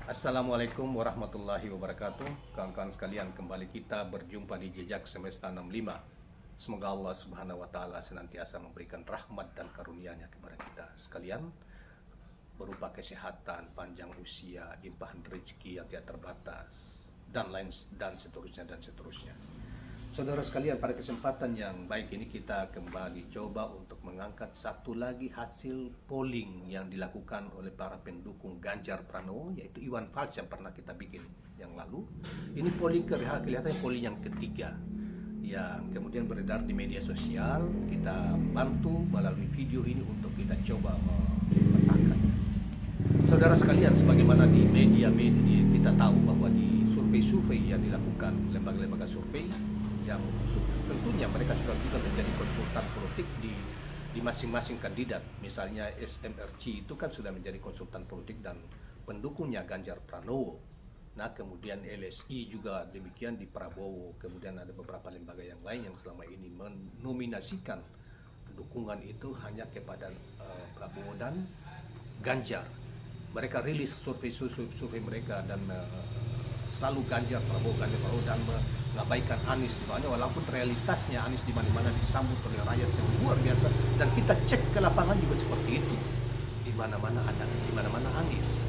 Assalamualaikum warahmatullahi wabarakatuh. Kawan-kawan sekalian, kembali kita berjumpa di Jejak Semesta 65. Semoga Allah Subhanahu wa taala senantiasa memberikan rahmat dan karunia-Nya kepada kita sekalian, berupa kesehatan, panjang usia, limpahan rezeki yang tidak terbatas, dan lain dan seterusnya dan seterusnya. Saudara sekalian, pada kesempatan yang baik ini kita kembali coba untuk mengangkat satu lagi hasil polling yang dilakukan oleh para pendukung Ganjar Pranowo, yaitu Iwan Fals yang pernah kita bikin yang lalu. Ini polling kelihatannya polling yang ketiga yang kemudian beredar di media sosial. Kita bantu melalui video ini untuk kita coba memetakannya. Saudara sekalian, sebagaimana di media kita tahu bahwa di survei-survei yang dilakukan lembaga-lembaga survei yang tentunya mereka sudah juga menjadi konsultan politik di masing-masing kandidat. Misalnya SMRC itu kan sudah menjadi konsultan politik dan pendukungnya Ganjar Pranowo. Nah, kemudian LSI juga demikian di Prabowo. Kemudian ada beberapa lembaga yang lain yang selama ini menominasikan dukungan itu hanya kepada Prabowo dan Ganjar. Mereka rilis survei mereka dan selalu Ganjar Prabowo dan mengabaikan Anies di mana, walaupun realitasnya Anies di mana-mana disambut oleh rakyat yang luar biasa, dan kita cek ke lapangan juga seperti itu. Di mana-mana Anies.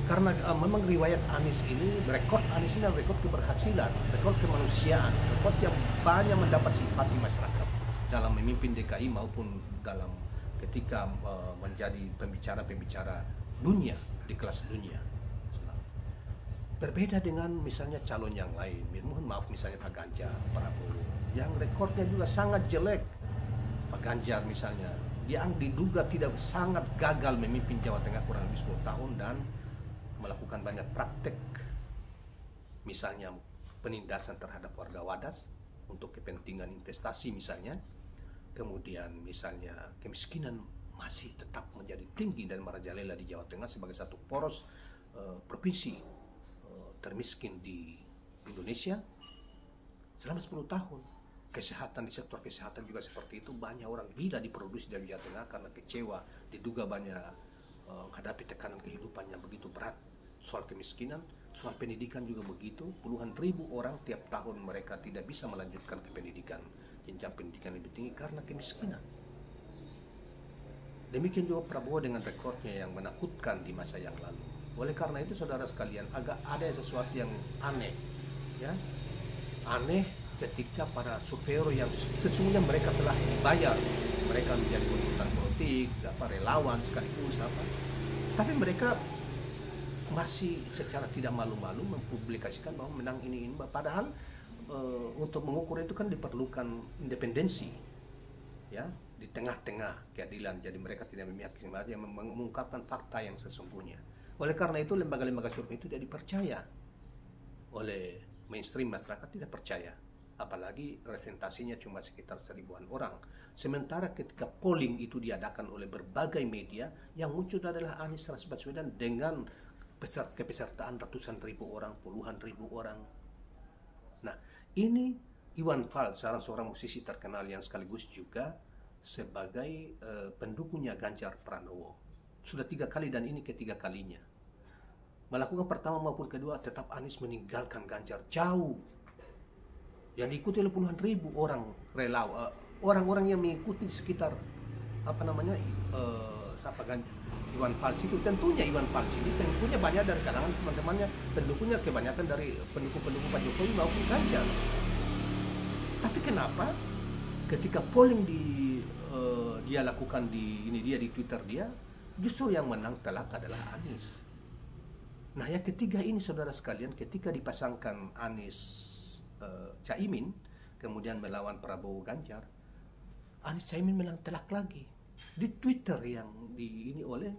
Karena memang riwayat Anies ini, rekod Anies ini adalah rekod keberhasilan, rekod kemanusiaan, rekod yang banyak mendapat simpati masyarakat dalam memimpin DKI maupun dalam ketika menjadi pembicara dunia di kelas dunia. Berbeda dengan misalnya calon yang lain, mohon maaf, misalnya Pak Ganjar Prabowo yang rekornya juga sangat jelek. Pak Ganjar misalnya, dia diduga tidak sangat gagal memimpin Jawa Tengah kurang lebih 10 tahun dan melakukan banyak praktek, misalnya penindasan terhadap warga wadas untuk kepentingan investasi misalnya. Kemudian misalnya kemiskinan masih tetap menjadi tinggi dan merajalela di Jawa Tengah sebagai satu poros provinsi termiskin di Indonesia selama 10 tahun. Kesehatan, di sektor kesehatan juga seperti itu. Banyak orang gila diproduksi dari Jawa Tengah karena kecewa, diduga banyak menghadapi tekanan kehidupan yang begitu berat. Soal kemiskinan, soal pendidikan juga begitu. Puluhan ribu orang tiap tahun mereka tidak bisa melanjutkan ke pendidikan, jenjang pendidikan lebih tinggi karena kemiskinan. Demikian juga Prabowo dengan rekornya yang menakutkan di masa yang lalu. Oleh karena itu, saudara sekalian, agak ada sesuatu yang aneh, ya, aneh ketika para surveyor yang sesungguhnya mereka telah dibayar, mereka menjadi konsultan politik, relawan sekaligus tapi mereka masih secara tidak malu-malu mempublikasikan bahwa menang ini. Padahal untuk mengukur itu kan diperlukan independensi, ya, di tengah-tengah keadilan. Jadi mereka tidak memihak yang mengungkapkan fakta yang sesungguhnya. Oleh karena itu, lembaga-lembaga survei itu tidak dipercaya oleh mainstream masyarakat, tidak percaya. Apalagi representasinya cuma sekitar 1000-an orang. Sementara ketika polling itu diadakan oleh berbagai media, yang muncul adalah Anies Baswedan dengan kepesertaan ratusan ribu orang, puluhan ribu orang. Nah, ini Iwan Fals, seorang musisi terkenal yang sekaligus juga sebagai pendukungnya Ganjar Pranowo. Sudah 3 kali dan ini ketiga kalinya. Melakukan pertama maupun kedua, tetap Anies meninggalkan Ganjar jauh. Yang diikuti oleh puluhan ribu orang relawan, orang-orang yang mengikuti sekitar Iwan Fals itu. Tentunya Iwan Fals ini pengikutnya banyak dari kalangan teman-temannya, pendukungnya kebanyakan dari pendukung-pendukung Pak Jokowi maupun Ganjar. Tapi kenapa ketika polling dia lakukan di Twitter dia, justru yang menang telak adalah Anies. Nah, yang ketiga ini, saudara sekalian, ketika dipasangkan Anies Caimin, kemudian melawan Prabowo Ganjar, Anies Caimin menang telak lagi di Twitter yang ini oleh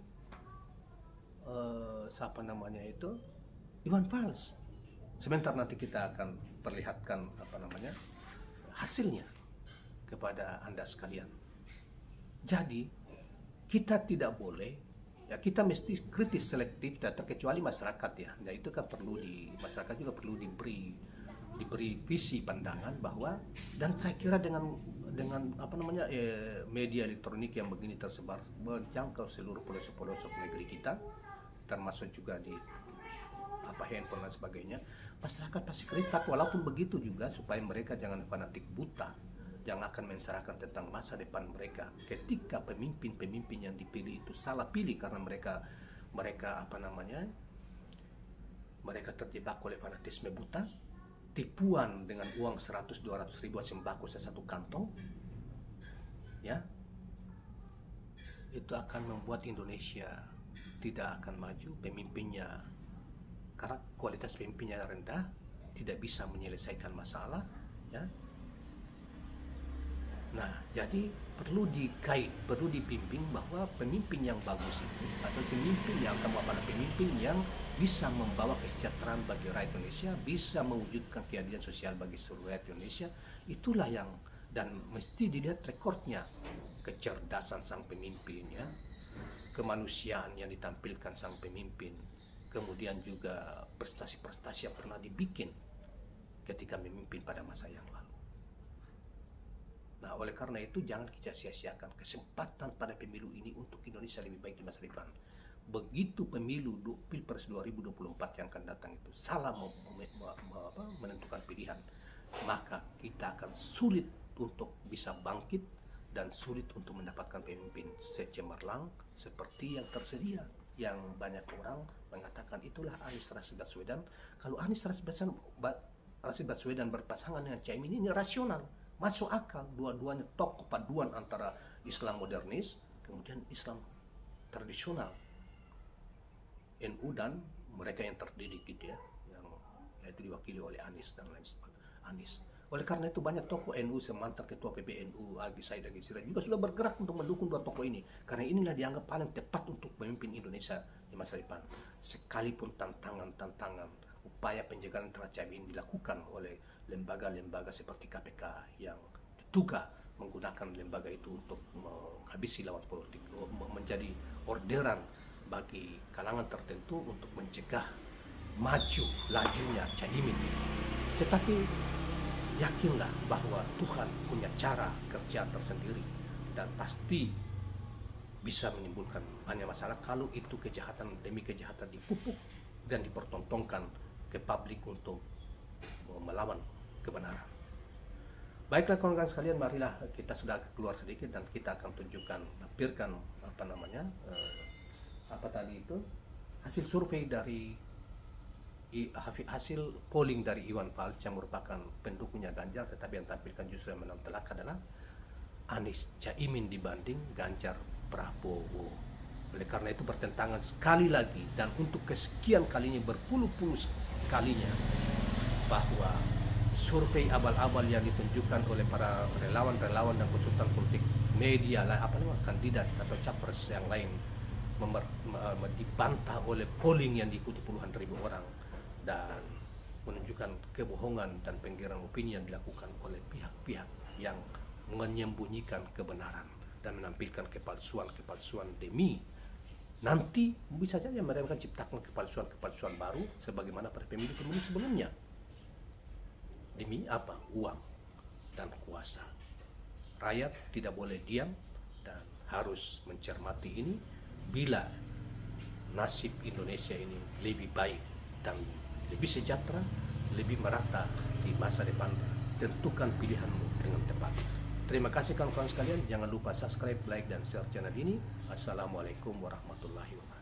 Iwan Fals. Sebentar nanti kita akan perlihatkan hasilnya kepada Anda sekalian. Jadi kita tidak boleh, ya, kita mesti kritis selektif, dan terkecuali masyarakat, ya. Nah, itu kan perlu masyarakat juga perlu diberi visi pandangan bahwa, dan saya kira dengan media elektronik yang begini tersebar menjangkau seluruh pelosok-pelosok negeri kita, termasuk juga di handphone dan sebagainya, masyarakat pasti kritik. Walaupun begitu juga supaya mereka jangan fanatik buta yang akan mensyaratkan tentang masa depan mereka ketika pemimpin-pemimpin yang dipilih itu salah pilih karena mereka mereka terjebak oleh fanatisme buta, tipuan dengan uang 100-200 ribu sembako satu kantong, ya, itu akan membuat Indonesia tidak akan maju. Pemimpinnya, karena kualitas pemimpinnya rendah, tidak bisa menyelesaikan masalah, ya. Nah, jadi perlu dikait, perlu dibimbing bahwa pemimpin yang bagus itu atau pemimpin yang bisa membawa kesejahteraan bagi rakyat Indonesia, bisa mewujudkan keadilan sosial bagi seluruh rakyat Indonesia, itulah yang, dan mesti dilihat rekornya, kecerdasan sang pemimpin, ya, kemanusiaan yang ditampilkan sang pemimpin, kemudian juga prestasi-prestasi yang pernah dibikin ketika memimpin pada masa yang lalu. Nah, oleh karena itu jangan kita sia-siakan kesempatan pada pemilu ini untuk Indonesia lebih baik di masa depan. Begitu pemilu Pilpres 2024 yang akan datang itu salah menentukan pilihan, maka kita akan sulit untuk bisa bangkit dan sulit untuk mendapatkan pemimpin secemerlang seperti yang tersedia. Yang banyak orang mengatakan itulah Anies Rashid Baswedan. Kalau Anies Rashid Baswedan berpasangan dengan Caimin, ini rasional, masuk akal. Dua-duanya tokoh paduan antara Islam modernis kemudian Islam tradisional, NU dan mereka yang terdidik gitu ya, yang itu diwakili oleh Anies dan lain sebagainya. Oleh karena itu banyak tokoh NU, semantan Ketua PBNU Agi Said Agil Siraj juga sudah bergerak untuk mendukung dua tokoh ini, karena inilah dianggap paling tepat untuk memimpin Indonesia di masa depan. Sekalipun tantangan upaya penjagaan terhadap Caimin dilakukan oleh lembaga-lembaga seperti KPK yang diduga menggunakan lembaga itu untuk menghabisi lawan politik, menjadi orderan bagi kalangan tertentu untuk mencegah lajunya Caimin. Tetapi yakinlah bahwa Tuhan punya cara kerja tersendiri dan pasti bisa menimbulkan banyak masalah kalau itu kejahatan demi kejahatan dipupuk dan dipertontonkan ke publik untuk melawan kebenaran. Baiklah kawan-kawan sekalian, marilah kita sudah keluar sedikit dan kita akan tunjukkan, lampirkan hasil survei dari hasil polling dari Iwan Fals yang merupakan pendukungnya Ganjar, tetapi yang tampilkan justru yang menang telak adalah Anies Caimin dibanding Ganjar Prabowo. Oleh karena itu bertentangan sekali lagi dan untuk kesekian kalinya, berpuluh-puluh kalinya, bahwa survei abal-abal yang ditunjukkan oleh para relawan-relawan dan konsultan politik, media, kandidat atau capres yang lain dibantah oleh polling yang diikuti puluhan ribu orang dan menunjukkan kebohongan dan penggiringan opini yang dilakukan oleh pihak-pihak yang menyembunyikan kebenaran dan menampilkan kepalsuan demi nanti bisa saja mereka ciptakan kepalsuan baru sebagaimana pada pemilu-pemilu sebelumnya. Demi apa? Uang dan kuasa. Rakyat tidak boleh diam dan harus mencermati ini. Bila nasib Indonesia ini lebih baik dan lebih sejahtera, lebih merata di masa depan, tentukan pilihanmu dengan tepat. Terima kasih kawan-kawan sekalian. Jangan lupa subscribe, like, dan share channel ini. Assalamualaikum warahmatullahi wabarakatuh.